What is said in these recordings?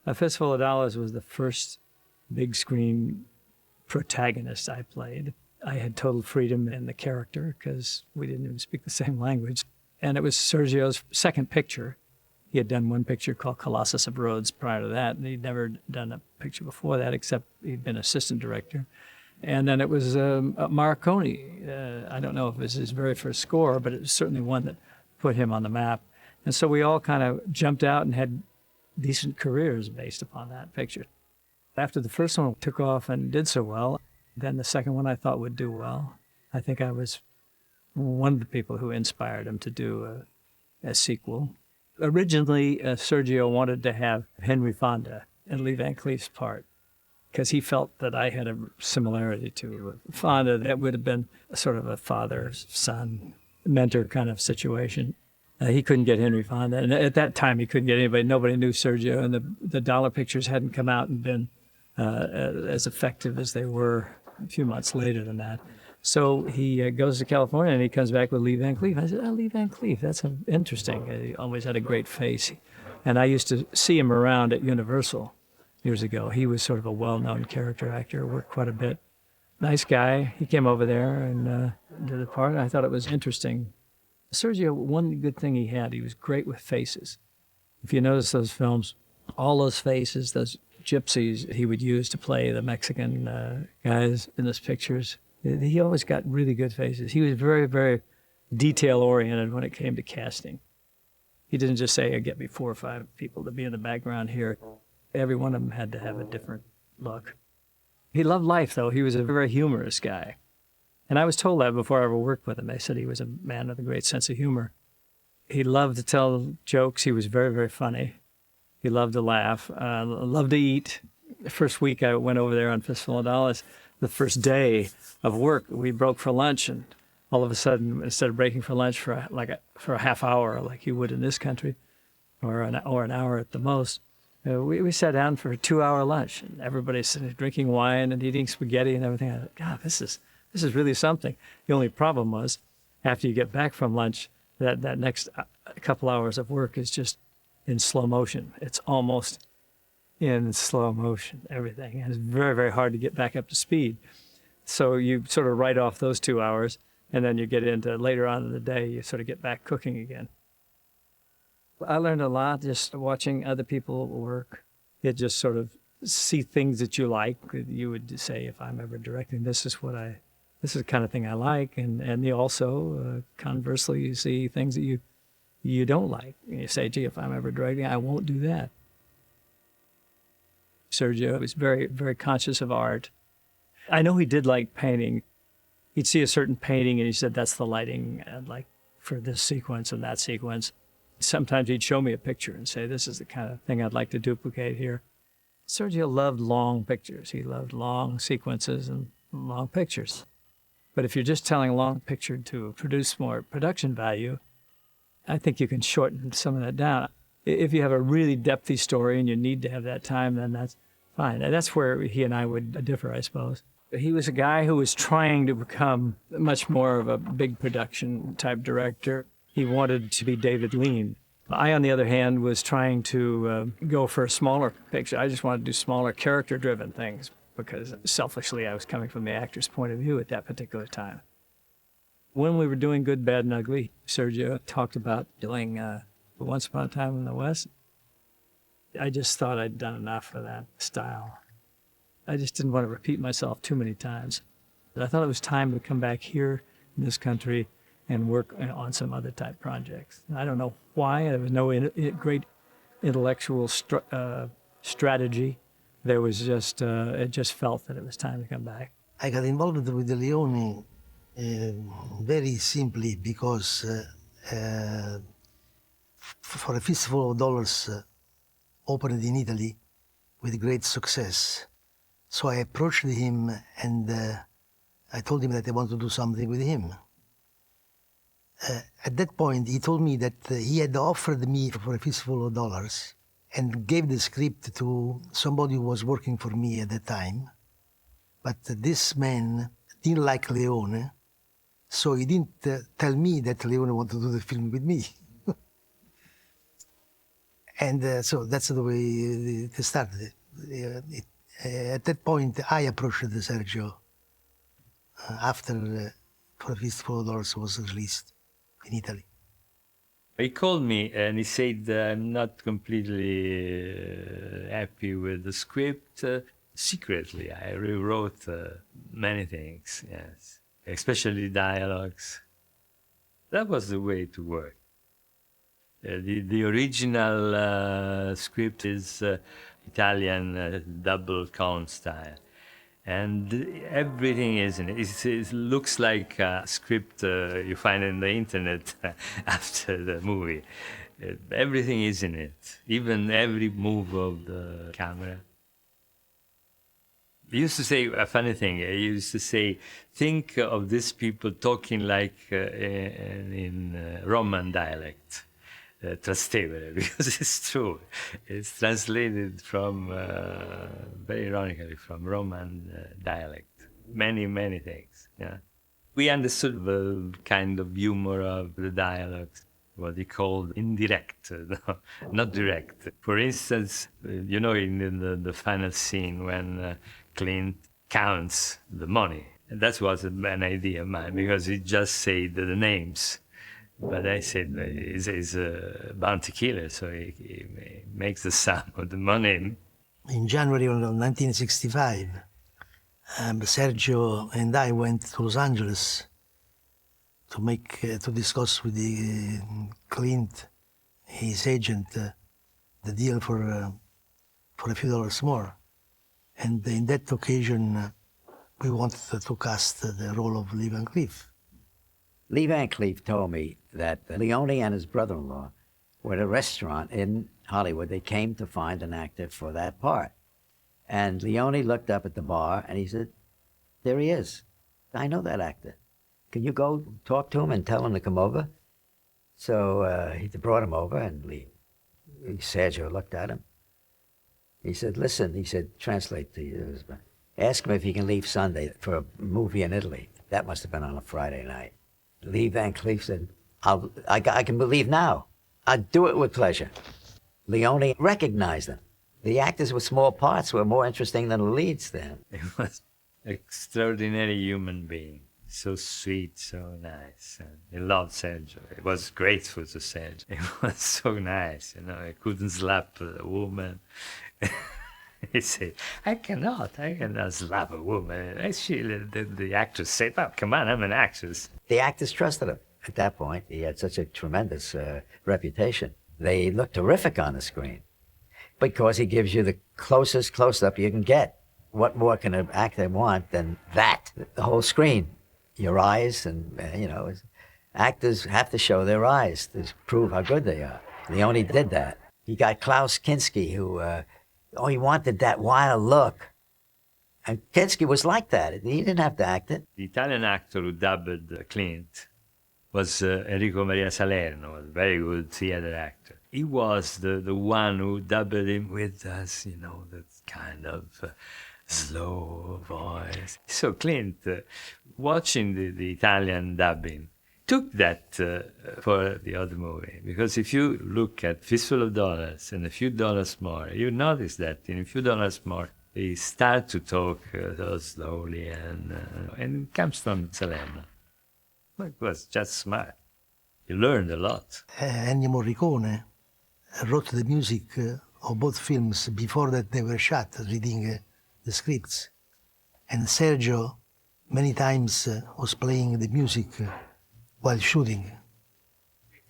A Fistful of Dollars was the first big screen protagonist I played. I had total freedom in the character because we didn't even speak the same language. And it was Sergio's second picture. He had done one picture called Colossus of Rhodes prior to that, and he'd never done a picture before that, except he'd been assistant director. And then it was Marconi. I don't know if it was his very first score, but it was certainly one that put him on the map. And so we all kind of jumped out and had decent careers based upon that picture. After the first one took off and did so well, then the second one I thought would do well. I think I was one of the people who inspired him to do a sequel. Originally, Sergio wanted to have Henry Fonda in Lee Van Cleef's part because he felt that I had a similarity to Fonda. That would have been a sort of a father-son, mentor kind of situation. He couldn't get Henry Fonda, and at that time he couldn't get anybody. Nobody knew Sergio, and the dollar pictures hadn't come out and been as effective as they were a few months later than that. So he goes to California and he comes back with Lee Van Cleef. I said, Lee Van Cleef, that's interesting. He always had a great face. And I used to see him around at Universal years ago. He was sort of a well-known character actor, worked quite a bit. Nice guy. He came over there and did the part. I thought it was interesting. Sergio, one good thing he was great with faces. If you notice those films, all those faces, those gypsies he would use to play the Mexican guys in those pictures, he always got really good faces. He was very, very detail-oriented when it came to casting. He didn't just say, get me 4 or 5 people to be in the background here. Every one of them had to have a different look. He loved life, though. He was a very humorous guy. And I was told that before I ever worked with him. They said he was a man with a great sense of humor. He loved to tell jokes. He was very, very funny. He loved to laugh, loved to eat. The first week I went over there on Fistful of Dollars, the first day of work, we broke for lunch, and all of a sudden, instead of breaking for lunch for a half hour, like you would in this country, or an hour at the most, we sat down for a 2-hour lunch, and everybody's sitting drinking wine and eating spaghetti and everything. I thought, God, this is really something. The only problem was, after you get back from lunch, that next couple hours of work is just in slow motion. It's almost in slow motion, everything. And it's very, very hard to get back up to speed. So you sort of write off those 2 hours, and then you get into later on in the day, you sort of get back cooking again. I learned a lot just watching other people work. You just sort of see things that you like. You would say, if I'm ever directing, this is the kind of thing I like. And you also, conversely, you see things that you don't like. And you say, gee, if I'm ever directing, I won't do that. Sergio was very, very conscious of art. I know he did like painting. He'd see a certain painting and he said, that's the lighting I'd like for this sequence and that sequence. Sometimes he'd show me a picture and say, this is the kind of thing I'd like to duplicate here. Sergio loved long pictures. He loved long sequences and long pictures. But if you're just telling a long picture to produce more production value, I think you can shorten some of that down. If you have a really depthy story and you need to have that time, then that's fine. And that's where he and I would differ, I suppose. He was a guy who was trying to become much more of a big production type director. He wanted to be David Lean. I, on the other hand, was trying to go for a smaller picture. I just wanted to do smaller character-driven things because selfishly I was coming from the actor's point of view at that particular time. When we were doing Good, Bad, and Ugly, Sergio talked about doing Once Upon a Time in the West. I just thought I'd done enough of that style. I just didn't want to repeat myself too many times. But I thought it was time to come back here in this country and work on some other type projects. I don't know why. There was no great intellectual strategy. There was just, it just felt that it was time to come back. I got involved with the Leone very simply because for a Fistful of Dollars opened in Italy with great success. So I approached him and I told him that I want to do something with him. At that point, he told me that he had offered me for a Fistful of Dollars and gave the script to somebody who was working for me at that time. But this man didn't like Leone, so he didn't tell me that Leone wanted to do the film with me. And so that's the way it started. At that point, I approached Sergio after For a Fistful of Dollars was released in Italy. He called me and he said, I'm not completely happy with the script. Secretly, I rewrote many things, yes, especially dialogues. That was the way to work. The original script is Italian double count style. And everything is in it. It looks like a script you find on the internet after the movie. Everything is in it, even every move of the camera. I used to say a funny thing. I used to say, think of these people talking like in Roman dialect. Trastevere, because it's true. It's translated from, very ironically, from Roman dialect. Many, many things. Yeah. We understood the kind of humor of the dialogues, what he called indirect, not direct. For instance, you know, in the final scene when Clint counts the money. And that was an idea of mine, because he just said the names. But I said he's a bounty killer, so he makes the sum of the money. In January of 1965, Sergio and I went to Los Angeles to discuss with the Clint, his agent, the deal for a few dollars more. And in that occasion, we wanted to cast the role of Lee Van Cleef. Lee Van Cleef told me that Leone and his brother-in-law were at a restaurant in Hollywood. They came to find an actor for that part. And Leone looked up at the bar and he said, there he is. I know that actor. Can you go talk to him and tell him to come over? So he brought him over, and Sergio looked at him. He said, listen, he said, translate to you. Ask him if he can leave Sunday for a movie in Italy. That must have been on a Friday night. Lee Van Cleef said, I can leave now. I'd do it with pleasure. Leone recognized them. The actors with small parts were more interesting than the leads then. He was an extraordinary human being. So sweet, so nice. And he loved Sergio. He was grateful to Sergio. He was so nice, you know. He couldn't slap a woman. He said, I cannot slap a woman. Actually, the actress said, oh, come on, I'm an actress. The actors trusted him. At that point, he had such a tremendous reputation. They looked terrific on the screen because he gives you the closest close-up you can get. What more can an actor want than that? The whole screen, your eyes, and, you know, actors have to show their eyes to prove how good they are. Leone did that. He got Klaus Kinski, who, he wanted that wild look. And Kinski was like that. He didn't have to act it. The Italian actor who dubbed Clint was Enrico Maria Salerno, a very good theater actor. He was the one who dubbed him with us, you know, that kind of slow voice. So Clint, watching the Italian dubbing, took that for the other movie. Because if you look at Fistful of Dollars and A Few Dollars More, you notice that in A Few Dollars More, they start to talk so slowly, and it comes from Salerno. It was just smart. You learned a lot. Ennio Morricone wrote the music of both films before that they were shot, reading the scripts. And Sergio many times was playing the music while shooting.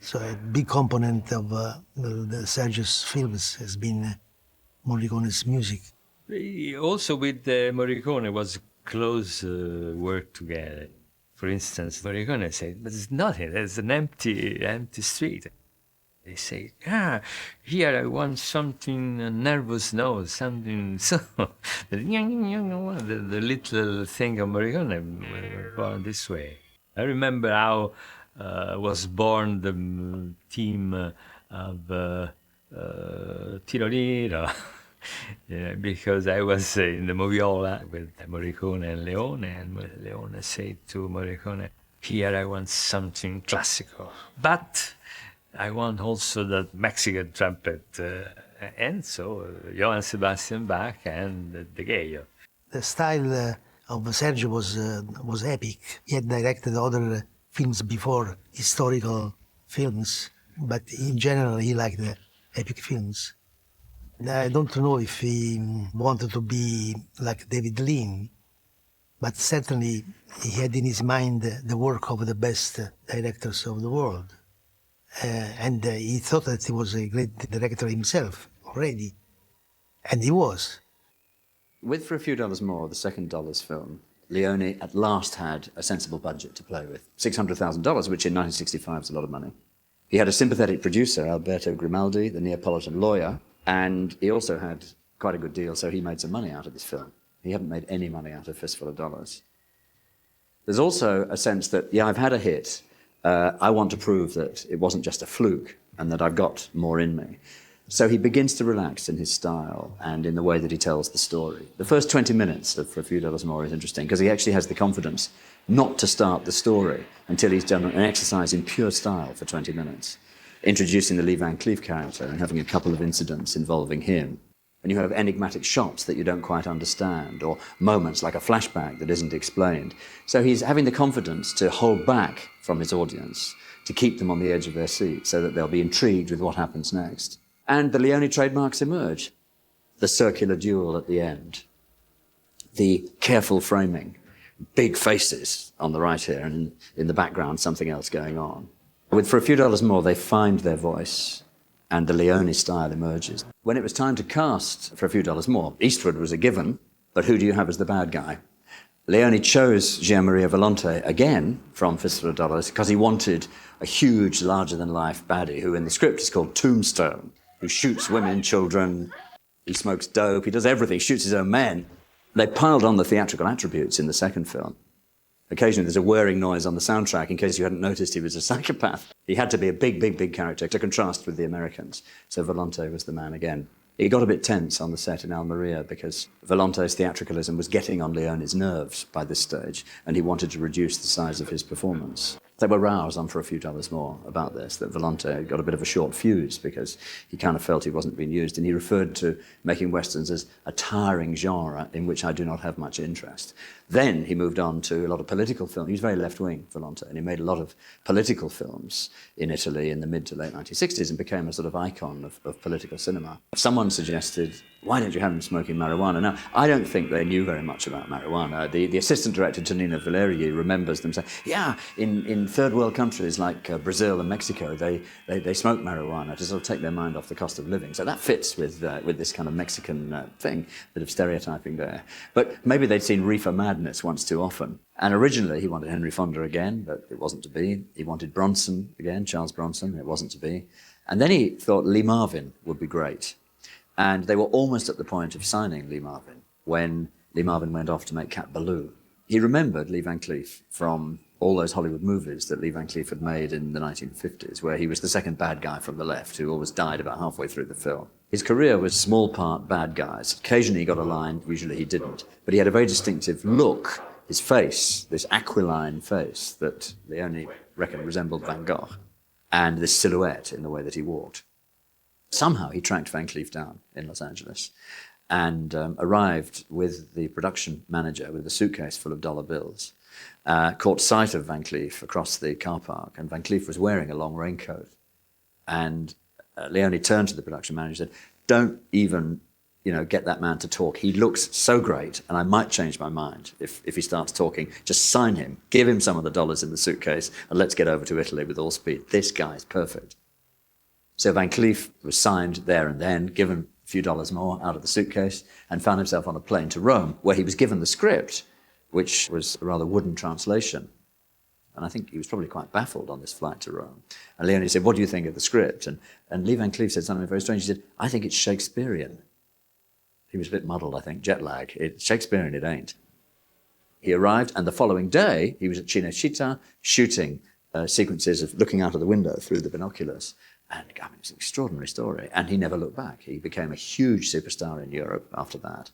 So a big component of the Sergio's films has been Morricone's music. Also with Morricone was close work together. For instance, Morricone said, but it's nothing, there's an empty street. They say, here I want something, a nervous nose, something so. The little thing of Morricone was born this way. I remember how was born the theme of Tiroliro. Yeah, because I was in the moviola with Morricone and Leone, and Leone said to Morricone, here I want something classical. But I want also that Mexican trumpet, and so Johann Sebastian Bach and the Gayo. The style of Sergio was epic. He had directed other films before, historical films, but in general he liked the epic films. I don't know if he wanted to be like David Lean, but certainly he had in his mind the work of the best directors of the world. And he thought that he was a great director himself already, and he was. With For a Few Dollars More, the second Dollars film, Leone at last had a sensible budget to play with. $600,000, which in 1965 is a lot of money. He had a sympathetic producer, Alberto Grimaldi, the Neapolitan lawyer, and he also had quite a good deal, so he made some money out of this film. He hadn't made any money out of Fistful of Dollars. There's also a sense that, yeah, I've had a hit. I want to prove that it wasn't just a fluke and that I've got more in me. So he begins to relax in his style and in the way that he tells the story. The first 20 minutes of For a Few Dollars More is interesting because he actually has the confidence not to start the story until he's done an exercise in pure style for 20 minutes, introducing the Lee Van Cleef character and having a couple of incidents involving him. And you have enigmatic shots that you don't quite understand, or moments like a flashback that isn't explained. So he's having the confidence to hold back from his audience, to keep them on the edge of their seat so that they'll be intrigued with what happens next. And the Leone trademarks emerge. The circular duel at the end, the careful framing, big faces on the right here, and in the background something else going on. With For a Few Dollars More, they find their voice, and the Leone style emerges. When it was time to cast For a Few Dollars More, Eastwood was a given, but who do you have as the bad guy? Leone chose Gian Maria Volontè again from Fistful of Dollars because he wanted a huge, larger-than-life baddie who in the script is called Tombstone, who shoots women, children, he smokes dope, he does everything, shoots his own men. They piled on the theatrical attributes in the second film. Occasionally there's a whirring noise on the soundtrack in case you hadn't noticed he was a psychopath. He had to be a big character to contrast with the Americans. So Volontè was the man again. It got a bit tense on the set in Almeria because Volonté's theatricalism was getting on Leone's nerves by this stage, and he wanted to reduce the size of his performance. There were rows on For a Few Dollars More about this, that Volontè got a bit of a short fuse because he kind of felt he wasn't being used, and he referred to making westerns as a tiring genre in which I do not have much interest. Then he moved on to a lot of political films. He was very left-wing, Volontè, and he made a lot of political films in Italy in the mid to late 1960s and became a sort of icon of political cinema. Someone suggested, why don't you have him smoking marijuana? Now, I don't think they knew very much about marijuana. The assistant director, Tonino Valerii, remembers them saying, yeah, in third world countries like Brazil and Mexico, they smoke marijuana to sort of take their mind off the cost of living. So that fits with this kind of Mexican thing, bit of stereotyping there. But maybe they'd seen reefer madness once too often. And originally he wanted Henry Fonda again, but it wasn't to be. He wanted Bronson again, Charles Bronson, it wasn't to be. And then he thought Lee Marvin would be great. And they were almost at the point of signing Lee Marvin when Lee Marvin went off to make Cat Ballou. He remembered Lee Van Cleef from all those Hollywood movies that Lee Van Cleef had made in the 1950s, where he was the second bad guy from the left who always died about halfway through the film. His career was small part bad guys. Occasionally he got a line, usually he didn't. But he had a very distinctive look, his face, this aquiline face that Leone reckoned resembled Van Gogh, and this silhouette in the way that he walked. Somehow he tracked Van Cleef down in Los Angeles and arrived with the production manager with a suitcase full of dollar bills, caught sight of Van Cleef across the car park, and Van Cleef was wearing a long raincoat. And Leone turned to the production manager and said, don't even get that man to talk. He looks so great, and I might change my mind if he starts talking. Just sign him, give him some of the dollars in the suitcase, and let's get over to Italy with all speed. This guy's perfect. So Van Cleef was signed there and then, given a few dollars more out of the suitcase, and found himself on a plane to Rome, where he was given the script, which was a rather wooden translation. And I think he was probably quite baffled on this flight to Rome. And Leone said, what do you think of the script? And Lee Van Cleef said something very strange. He said, I think it's Shakespearean. He was a bit muddled, I think, jet lag. It's Shakespearean, it ain't. He arrived, and the following day, he was at Cinecittà shooting sequences of looking out of the window through the binoculars. And I mean, it's an extraordinary story. And he never looked back. He became a huge superstar in Europe after that.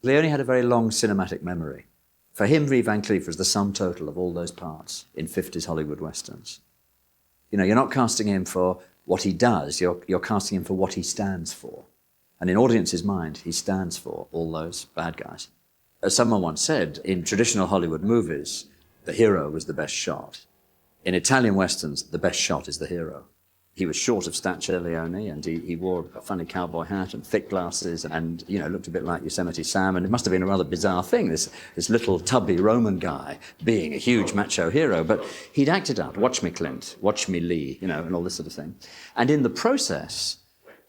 Leone had a very long cinematic memory. For him, Lee Van Cleef was the sum total of all those parts in 50s Hollywood westerns. You know, you're not casting him for what he does, you're casting him for what he stands for. And in audience's mind, he stands for all those bad guys. As someone once said, in traditional Hollywood movies, the hero was the best shot. In Italian westerns, the best shot is the hero. He was short of stature, Leone, and he wore a funny cowboy hat and thick glasses and, you know, looked a bit like Yosemite Sam. And it must have been a rather bizarre thing, this little tubby Roman guy being a huge macho hero. But he'd acted out, watch me, Clint, watch me, Lee, you know, and all this sort of thing. And in the process,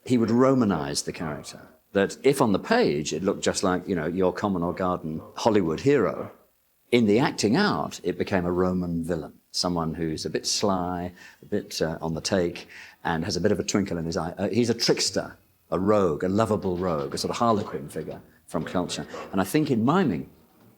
he would Romanize the character. That if on the page it looked just like, you know, your common or garden Hollywood hero, in the acting out, it became a Roman villain. Someone who's a bit sly, a bit on the take, and has a bit of a twinkle in his eye. He's a trickster, a rogue, a lovable rogue, a sort of harlequin figure from culture. And I think in miming,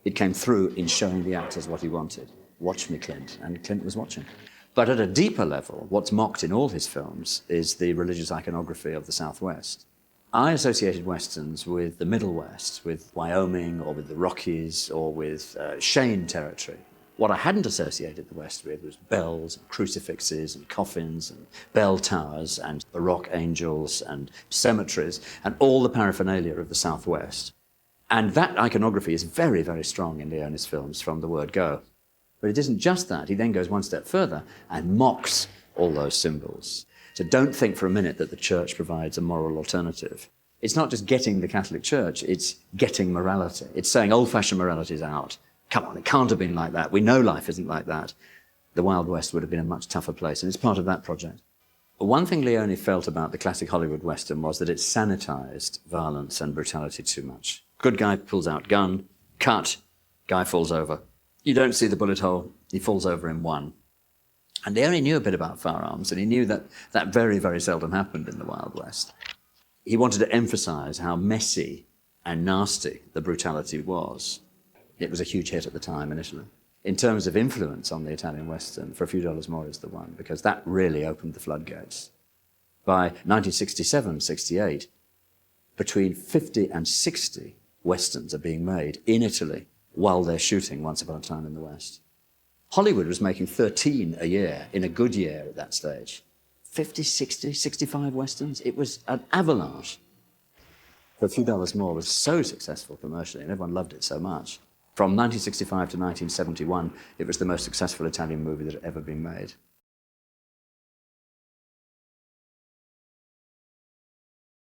it came through in showing the actors what he wanted. Watch me, Clint. And Clint was watching. But at a deeper level, what's mocked in all his films is the religious iconography of the Southwest. I associated Westerns with the Middle West, with Wyoming or with the Rockies or with Cheyenne territory. What I hadn't associated the West with was bells and crucifixes and coffins and bell towers and baroque angels and cemeteries and all the paraphernalia of the Southwest. And that iconography is very, very strong in Leone's films from the word go. But it isn't just that. He then goes one step further and mocks all those symbols. So don't think for a minute that the church provides a moral alternative. It's not just getting the Catholic Church, it's getting morality. It's saying old-fashioned morality is out. Come on, it can't have been like that. We know life isn't like that. The Wild West would have been a much tougher place, and it's part of that project. But one thing Leone felt about the classic Hollywood Western was that it sanitized violence and brutality too much. Good guy pulls out gun, cut, guy falls over. You don't see the bullet hole, he falls over in one. And Leone knew a bit about firearms, and he knew that that very, very seldom happened in the Wild West. He wanted to emphasize how messy and nasty the brutality was. It was a huge hit at the time in Italy. In terms of influence on the Italian Western, For a Few Dollars More is the one, because that really opened the floodgates. By 1967, 68, between 50 and 60 Westerns are being made in Italy while they're shooting Once Upon a Time in the West. Hollywood was making 13 a year in a good year at that stage. 50, 60, 65 Westerns. It was an avalanche. For a Few Dollars More was so successful commercially, and everyone loved it so much. From 1965 to 1971, it was the most successful Italian movie that had ever been made.